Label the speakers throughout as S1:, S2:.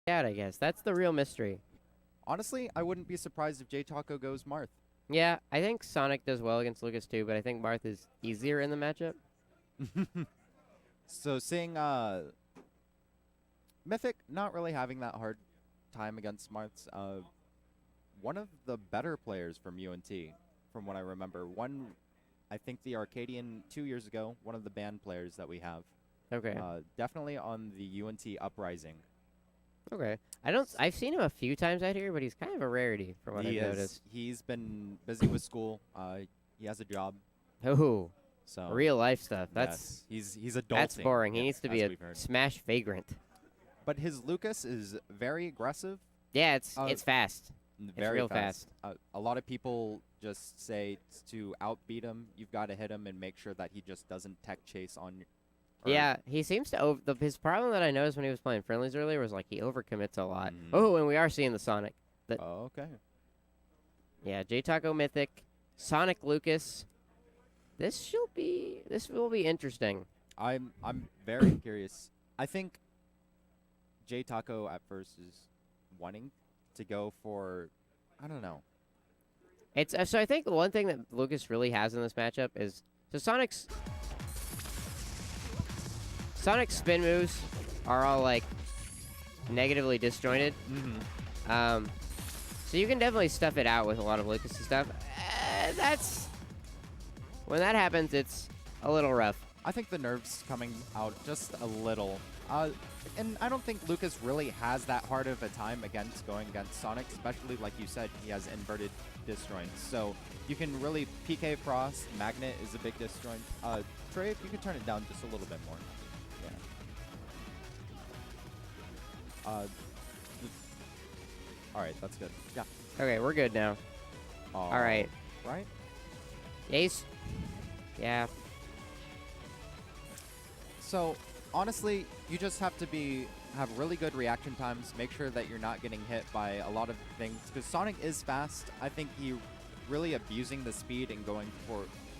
S1: out, I guess. That's the real mystery.
S2: Honestly, I wouldn't be surprised if jtaco goes Marth.
S1: Yeah, I think Sonic does well against Lucas too, but I think Marth is easier in the matchup.
S2: So seeing Mythic not really having that hard time against Marth's one of the better players from UNT, from what I remember. I think the Arcadian 2 years ago, one of the band players that we have.
S1: Okay.
S2: Definitely on the UNT Uprising.
S1: Okay. I've seen him a few times out here, but he's kind of a rarity from what I've noticed.
S2: He's been busy with school. He has a job.
S1: Oh,
S2: So
S1: real life stuff. That's
S2: yes, he's adulting.
S1: that's boring. He
S2: yeah,
S1: needs to be
S2: as
S1: a
S2: we've heard.
S1: smash vagrant.
S2: But his Lucas is very aggressive.
S1: Yeah, it's fast.
S2: Very
S1: real fast.
S2: A lot of people just say to outbeat him, you've got to hit him and make sure that he just doesn't tech chase on.
S1: Yeah, he seems to his problem that I noticed when he was playing friendlies earlier was like he overcommits a lot.
S2: Mm.
S1: Oh, and we are seeing the Sonic.
S2: Oh, okay.
S1: Yeah, jtaco Mythic, Sonic Lucas. This will be interesting.
S2: I'm very curious. I think jtaco at first is wanting to go for, I don't know.
S1: It's so I think the one thing that Lucas really has in this matchup is so Sonic's spin moves are all like negatively disjointed.
S2: Mm-hmm.
S1: So you can definitely stuff it out with a lot of Lucas' stuff. When that happens, it's a little rough.
S2: I think the nerves coming out just a little. And I don't think Lucas really has that hard of a time going against Sonic, especially like you said, he has inverted disjoints. So you can really PK Frost. Magnet is a big disjoint. Trey, if you could turn it down just a little bit more. Yeah. All right, that's good. Yeah.
S1: Okay, we're good now. All right.
S2: Right?
S1: Ace. Yeah.
S2: So, honestly, you just have to have really good reaction times. Make sure that you're not getting hit by a lot of things. Because Sonic is fast. I think he really abusing the speed and going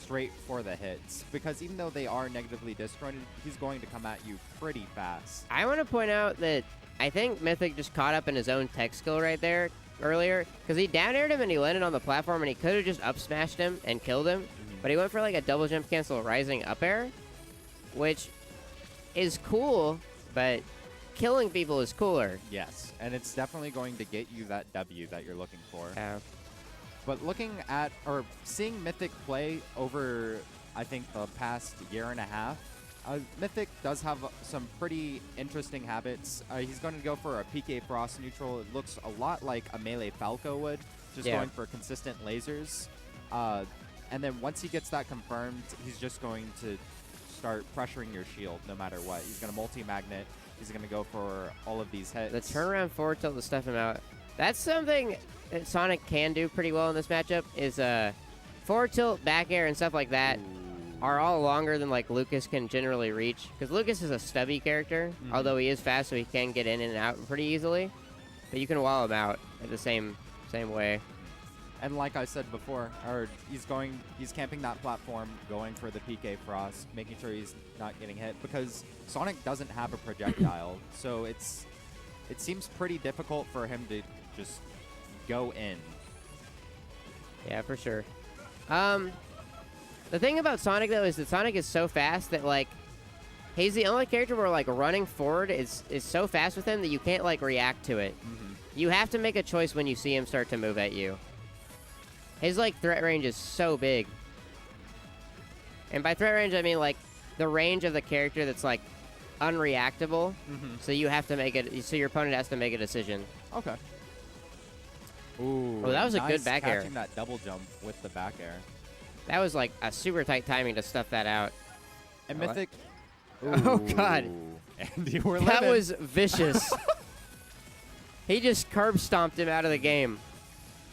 S2: straight for the hits. Because even though they are negatively disjointed, he's going to come at you pretty fast.
S1: I want to point out that I think Mythic just caught up in his own tech skill right there earlier. Because he down aired him and he landed on the platform and he could have just up smashed him and killed him.
S2: Mm-hmm.
S1: But he went for like a double jump cancel rising up air. Which is cool, but killing people is cooler.
S2: Yes, and it's definitely going to get you that W that you're looking for.
S1: Yeah.
S2: But looking at, or seeing Mythic play over, I think, the past year and a half, Mythic does have some pretty interesting habits. He's going to go for a PK Frost neutral. It looks a lot like a melee Falco would, just going for consistent lasers. And then once he gets that confirmed, he's just going to start pressuring your shield no matter what. He's going to multi-magnet. He's going to go for all of these hits.
S1: The turnaround forward tilt to stuff him out. That's something that Sonic can do pretty well in this matchup is forward tilt, back air, and stuff like that are all longer than like Lucas can generally reach. Because Lucas is a stubby character, although he is fast, so he can get in and out pretty easily. But you can wall him out at the same way.
S2: And like I said before, he's camping that platform, going for the PK Frost, making sure he's not getting hit, because Sonic doesn't have a projectile, so it seems pretty difficult for him to just go in.
S1: Yeah, for sure. The thing about Sonic though is that Sonic is so fast that like he's the only character where like running forward is so fast with him that you can't like react to it. You have to make a choice when you see him start to move at you. His, like, threat range is so big. And by threat range, I mean, like, the range of the character that's, like, unreactable. So you have to make it, so your opponent has to make a decision.
S2: Okay. Ooh.
S1: Oh, that was a good back air.
S2: Catching that double jump with the back air.
S1: That was, like, a super tight timing to stuff that out.
S2: And Mythic.
S1: Oh, God.
S2: And you were
S1: that
S2: living.
S1: was vicious. He just curb stomped him out of the game.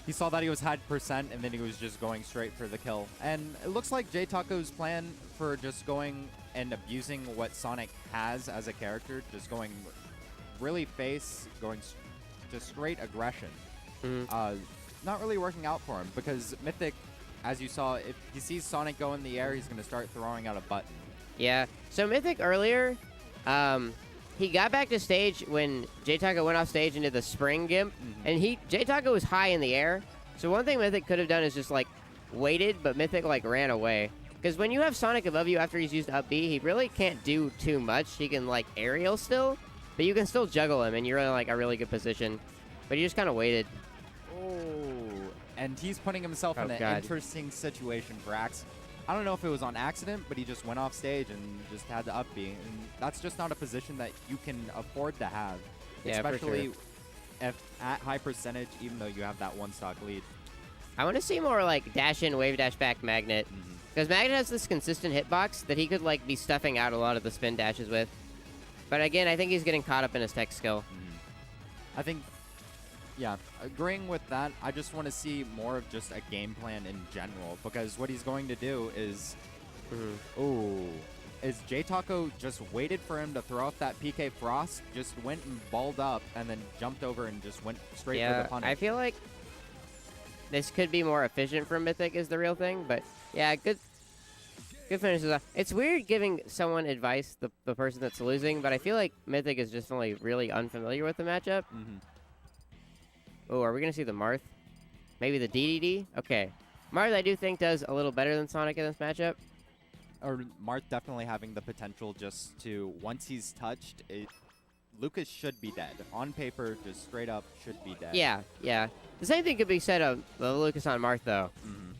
S2: He saw that he was had percent, and then he was just going straight for the kill. And it looks like jtaco's plan for just going and abusing what Sonic has as a character, just going really going just straight aggression. Not really working out for him, because Mythic, as you saw, if he sees Sonic go in the air, he's going to start throwing out a button.
S1: Yeah. So Mythic earlier, he got back to stage when jtaco went off stage and did the spring gimp, and jtaco was high in the air. So one thing Mythic could have done is just like waited, but Mythic like ran away. Because when you have Sonic above you after he's used up B, he really can't do too much. He can like aerial still, but you can still juggle him, and you're in like a really good position. But he just kind of waited.
S2: Oh, and he's putting himself in an interesting situation for accident. I don't know if it was on accident, but he just went off stage and just had to up B. And that's just not a position that you can afford to have.
S1: Yeah,
S2: especially if at high percentage, even though you have that one stock lead.
S1: I want to see more like dash in, wave dash back Magnet. Because Magnet has this consistent hitbox that he could like be stuffing out a lot of the spin dashes with. But again, I think he's getting caught up in his tech skill.
S2: I think, yeah, agreeing with that, I just want to see more of just a game plan in general. Because what he's going to do is, is jtaco just waited for him to throw off that PK Frost, just went and balled up, and then jumped over and just went straight for the punish.
S1: I feel like this could be more efficient from Mythic is the real thing, but yeah, good finishes. It's weird giving someone advice, the person that's losing, but I feel like Mythic is just only really unfamiliar with the matchup. Oh, are we going to see the Marth? Maybe the DDD? Okay. Marth, I do think, does a little better than Sonic in this matchup.
S2: Or Marth definitely having the potential just to, once he's touched, Lucas should be dead. On paper, just straight up should be dead.
S1: Yeah, yeah. The same thing could be said of the Lucas on Marth, though.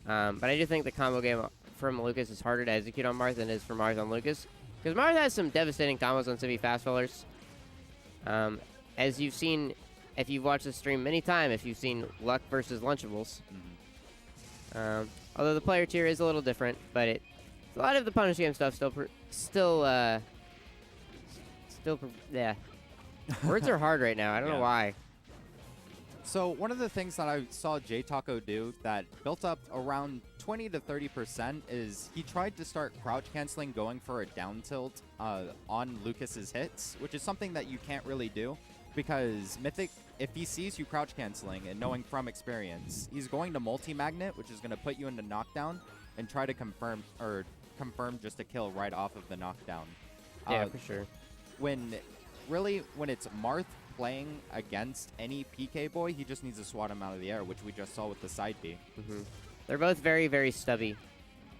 S1: But I do think the combo game from Lucas is harder to execute on Marth than it is for Marth on Lucas. Because Marth has some devastating combos on semi-fast fillers. As you've seen, if you've watched the stream many times, if you've seen Luck versus Lunchables. Although the player tier is a little different, but a lot of the punish game stuff yeah. Words are hard right now. I don't know why.
S2: So one of the things that I saw jtaco do that built up around 20 to 30% is he tried to start crouch canceling, going for a down tilt on Lucas's hits, which is something that you can't really do because Mythic, if he sees you crouch canceling and knowing from experience, he's going to multi-magnet, which is going to put you into knockdown and try to confirm just a kill right off of the knockdown.
S1: Yeah, for sure.
S2: When it's Marth playing against any PK boy, he just needs to swat him out of the air, which we just saw with the side B.
S1: They're both very, very stubby.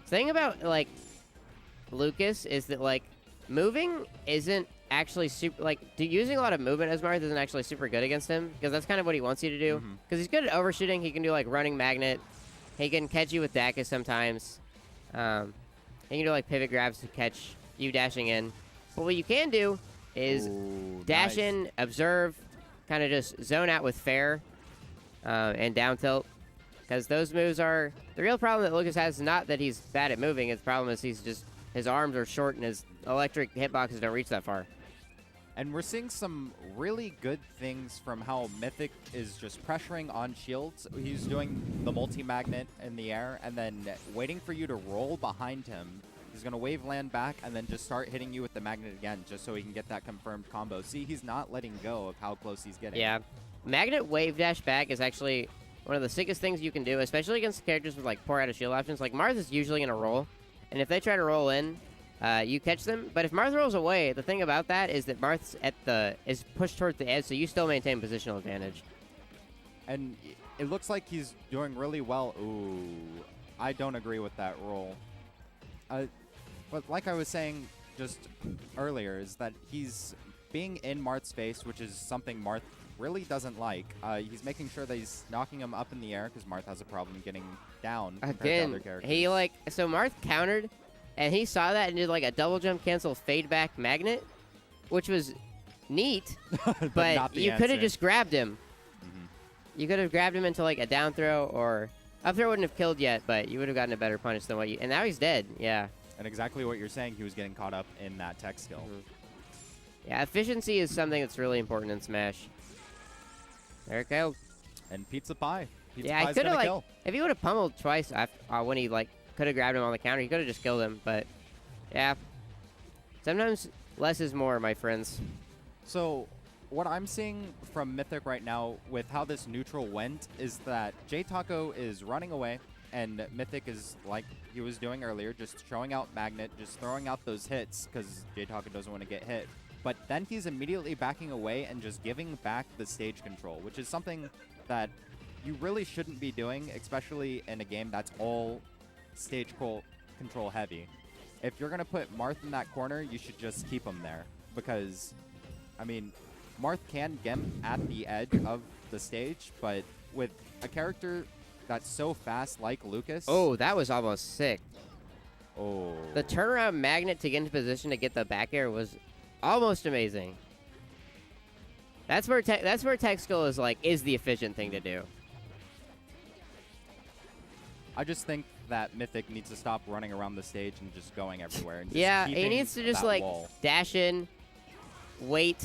S1: The thing about, like, Lucas is that, like, moving isn't actually super, like, using a lot of movement as Marth isn't actually super good against him, because that's kind of what he wants you to do. Because he's good at overshooting. He can do, like, running magnet. He can catch you with Dacus sometimes. He can do, like, pivot grabs to catch you dashing in. But what you can do is dash in, observe, kind of just zone out with fair, and down tilt. Because those moves are... The real problem that Lucas has is not that he's bad at moving. His problem is his arms are short and his electric hitboxes don't reach that far.
S2: And we're seeing some really good things from how Mythic is just pressuring on shields. He's doing the multi-magnet in the air and then waiting for you to roll behind him. He's going to wave land back and then just start hitting you with the magnet again just so he can get that confirmed combo. See, he's not letting go of how close he's getting.
S1: Yeah. Magnet wave dash back is actually one of the sickest things you can do, especially against characters with, like, poor out of shield options. Like, Marth is usually going to roll, and if they try to roll in, you catch them. But if Marth rolls away, the thing about that is that Marth's is pushed towards the edge, so you still maintain positional advantage.
S2: And it looks like he's doing really well. Ooh, I don't agree with that roll. But like I was saying just earlier, is that he's being in Marth's face, which is something Marth really doesn't like. He's making sure that he's knocking him up in the air because Marth has a problem getting down compared to other characters.
S1: So Marth countered, and he saw that and did like a double jump cancel fade back magnet, which was neat, but you could have just grabbed him. You could have grabbed him into like a down throw, or up throw wouldn't have killed yet, but you would have gotten a better punish than what you... And now he's dead, yeah.
S2: And exactly what you're saying, he was getting caught up in that tech skill.
S1: Yeah, efficiency is something that's really important in Smash. There it goes.
S2: And Pizza Pie. Pizza
S1: I
S2: Pie's
S1: could have, like,
S2: kill.
S1: if he would have pummeled twice when he, like, could have grabbed him on the counter, he could have just killed him, but, yeah. Sometimes less is more, my friends.
S2: So, what I'm seeing from Mythic right now with how this neutral went is that jtaco is running away, and Mythic is, like he was doing earlier, just showing out Magnet, just throwing out those hits because jtaco doesn't want to get hit. but then he's immediately backing away and just giving back the stage control, which is something that you really shouldn't be doing, especially in a game that's all stage control heavy. If you're going to put Marth in that corner, you should just keep him there because, I mean, Marth can get at the edge of the stage, but with a character that's so fast like Lucas...
S1: Oh, that was almost sick.
S2: Oh.
S1: The turnaround magnet to get into position to get the back air was almost amazing. That's where tech skill is the efficient thing to do.
S2: I just think that Mythic needs to stop running around the stage and just going everywhere. And just
S1: yeah, he needs to just
S2: wall.
S1: dash in, wait,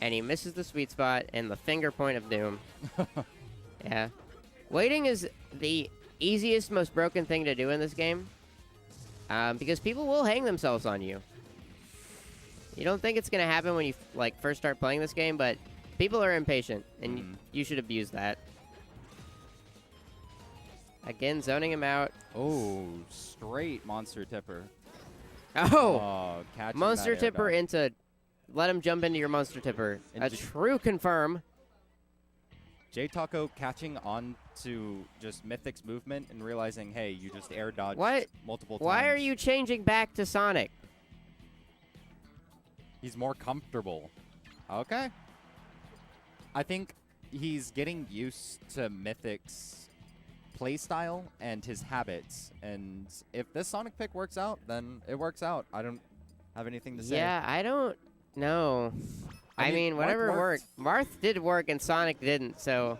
S1: and he misses the sweet spot and the finger point of doom. Yeah. Waiting is the easiest, most broken thing to do in this game because people will hang themselves on you. You don't think it's going to happen when you first start playing this game, but people are impatient, and you should abuse that. Again, zoning him out.
S2: Oh, straight Monster Tipper.
S1: Oh!
S2: Catching
S1: Monster
S2: that
S1: Tipper
S2: airbag.
S1: into... Let him jump into your Monster Tipper. A true confirm.
S2: jtaco catching on to just Mythic's movement and realizing, hey, you just air dodged multiple times.
S1: Why are you changing back to Sonic?
S2: He's more comfortable. Okay. I think he's getting used to Mythic's playstyle and his habits. And if this Sonic pick works out, then it works out. I don't have anything to say.
S1: Yeah, I don't know. I mean, whatever worked. Marth did work and Sonic didn't, so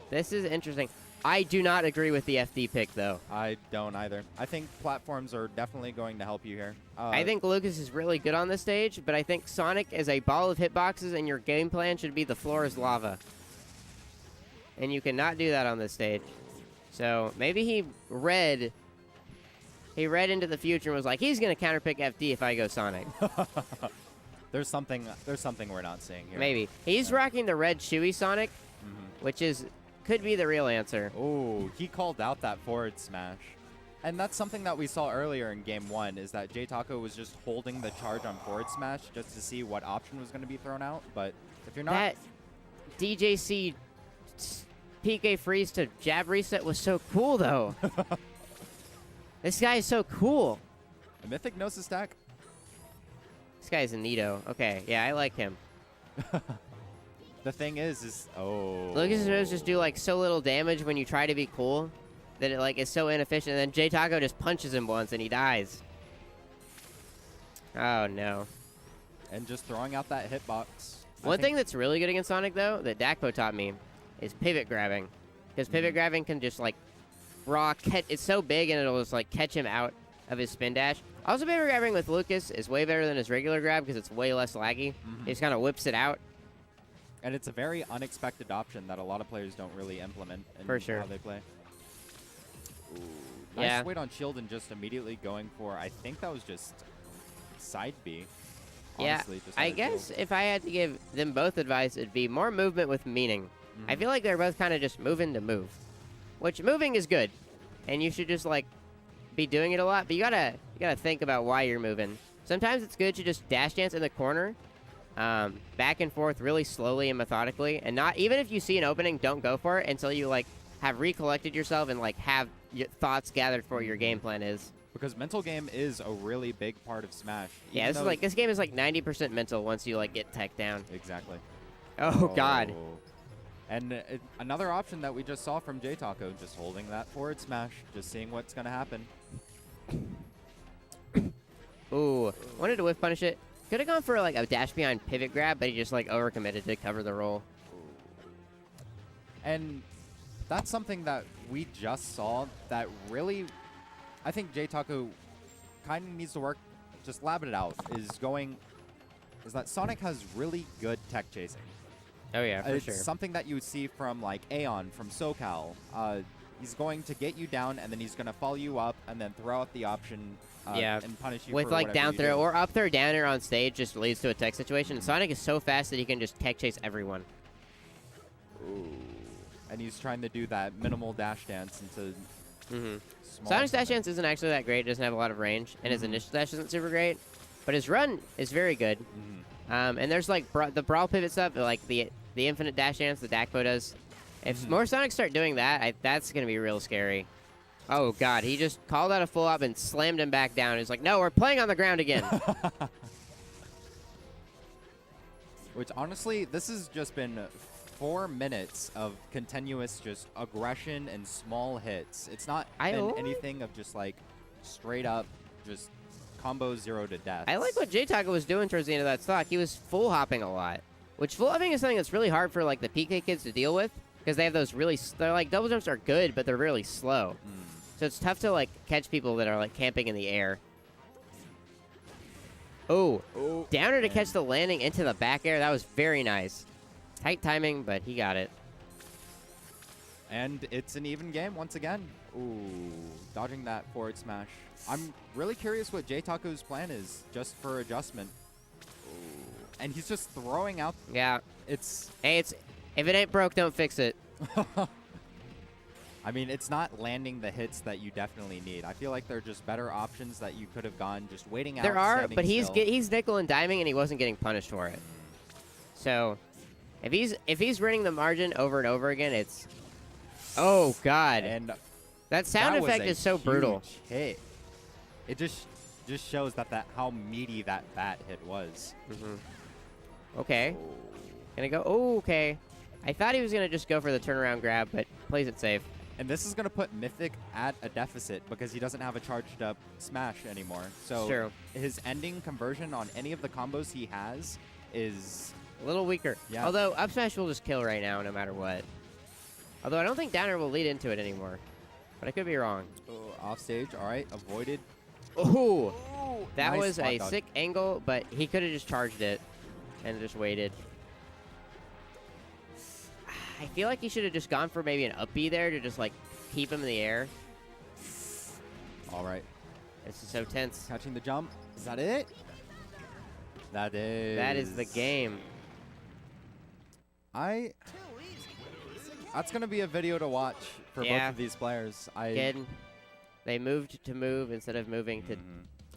S1: this is interesting. I do not agree with the FD pick, though.
S2: I don't either. I think platforms are definitely going to help you here.
S1: I think Lucas is really good on this stage, but I think Sonic is a ball of hitboxes, and your game plan should be the floor is lava. And you cannot do that on this stage. So maybe he read into the future and was like, he's going to counterpick FD if I go Sonic.
S2: There's something we're not seeing here.
S1: Maybe. He's rocking the red Chewy Sonic, which could be the real answer.
S2: Oh, he called out that forward smash. And that's something that we saw earlier in Game 1, is that jtaco was just holding the charge on forward smash just to see what option was going to be thrown out. But if you're not...
S1: That DJC PK freeze to jab reset was so cool, though. This guy is so cool.
S2: The Mythic knows his stack.
S1: This guy's a neato. Okay, yeah, I like him.
S2: The thing is oh.
S1: Lucas knows just do so little damage when you try to be cool that it is so inefficient. And then jtaco just punches him once and he dies. Oh no.
S2: And just throwing out that hitbox.
S1: One thing that's really good against Sonic though that Dakpo taught me is pivot grabbing, because pivot grabbing can just raw catch. It's so big and it'll just catch him out of his spin dash. Also, pivot grabbing with Lucas is way better than his regular grab because it's way less laggy. He just kind of whips it out.
S2: And it's a very unexpected option that a lot of players don't really implement in how they play. Ooh, nice wait on shield and just immediately going for, I think that was just side B. Honestly,
S1: yeah,
S2: just
S1: I guess if I had to give them both advice, it'd be more movement with meaning. I feel like they're both kind of just moving to move, which moving is good, and you should just be doing it a lot. But you gotta think about why you're moving. Sometimes it's good to just dash dance in the corner, back and forth really slowly and methodically, and not even if you see an opening, don't go for it until you have recollected yourself and have your thoughts gathered for what your game plan is.
S2: Because mental game is a really big part of Smash.
S1: Yeah, this game is 90% mental once you get tech down.
S2: Exactly.
S1: Oh God.
S2: And another option that we just saw from jtaco, just holding that forward smash, just seeing what's going to happen.
S1: Ooh, wanted to whiff punish it. Could have gone for a dash behind pivot grab, but he just overcommitted to cover the roll.
S2: And that's something that we just saw that really, I think jtaco kind of needs to work, just lab it out, is that Sonic has really good tech chasing.
S1: Oh yeah, for sure.
S2: It's something that you would see from Aeon from SoCal. He's going to get you down, and then he's going to follow you up, and then throw out the option and punish you
S1: with
S2: for whatever
S1: down
S2: you
S1: throw
S2: do.
S1: or up throw down air on stage just leads to a tech situation. And Sonic is so fast that he can just tech chase everyone.
S2: Ooh. And he's trying to do that minimal dash dance into small
S1: Sonic's dash dance isn't actually that great. It doesn't have a lot of range, and his initial dash isn't super great. But his run is very good. And there's like the brawl pivot stuff, like the infinite dash dance the Dakpo does. If more Sonics start doing that, that's going to be real scary. Oh, God. He just called out a full up and slammed him back down. He's like, no, we're playing on the ground again.
S2: Which, honestly, this has just been 4 minutes of continuous just aggression and small hits. It's not been anything of just, like, straight up just combo 0 to death.
S1: I like what jtaco was doing towards the end of that stock. He was full hopping a lot, which full hopping is something that's really hard for, like, the PK kids to deal with because they have those they're like, double jumps are good, but they're really slow. So it's tough to, like, catch people that are, like, camping in the air. Oh, downer to catch the landing into the back air. That was very nice. Tight timing, but he got it.
S2: And it's an even game once again. Ooh, dodging that forward smash. I'm really curious what jtaco's plan is, just for adjustment. Ooh. And he's just throwing out.
S1: Yeah.
S2: Hey,
S1: if it ain't broke, don't fix it.
S2: I mean, it's not landing the hits that you definitely need. I feel like there are just better options that you could have gone just waiting out.
S1: There are, but he's nickel and diming, and he wasn't getting punished for it. So, if he's running the margin over and over again, it's oh God!
S2: And
S1: that sound effect is so brutal.
S2: Hit. It just shows that how meaty that bat hit was.
S1: Okay, gonna go. Oh, okay. I thought he was gonna just go for the turnaround grab, but plays it safe.
S2: And this is going to put Mythic at a deficit because he doesn't have a charged up smash anymore. So his ending conversion on any of the combos he has is
S1: a little weaker.
S2: Yeah.
S1: Although up smash will just kill right now no matter what. Although I don't think downer will lead into it anymore. But I could be wrong.
S2: Off stage. All right. Avoided.
S1: Oh, that
S2: nice
S1: was a
S2: dodge.
S1: sick angle, but he could have just charged it and just waited. I feel like he should have just gone for maybe an up B there to just, like, keep him in the air.
S2: All right.
S1: This is so tense.
S2: Catching the jump. Is that it? That is.
S1: That is the game.
S2: That's going to be a video to watch for both of these players.
S1: Again, they moved to move instead of moving to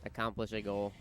S1: accomplish a goal.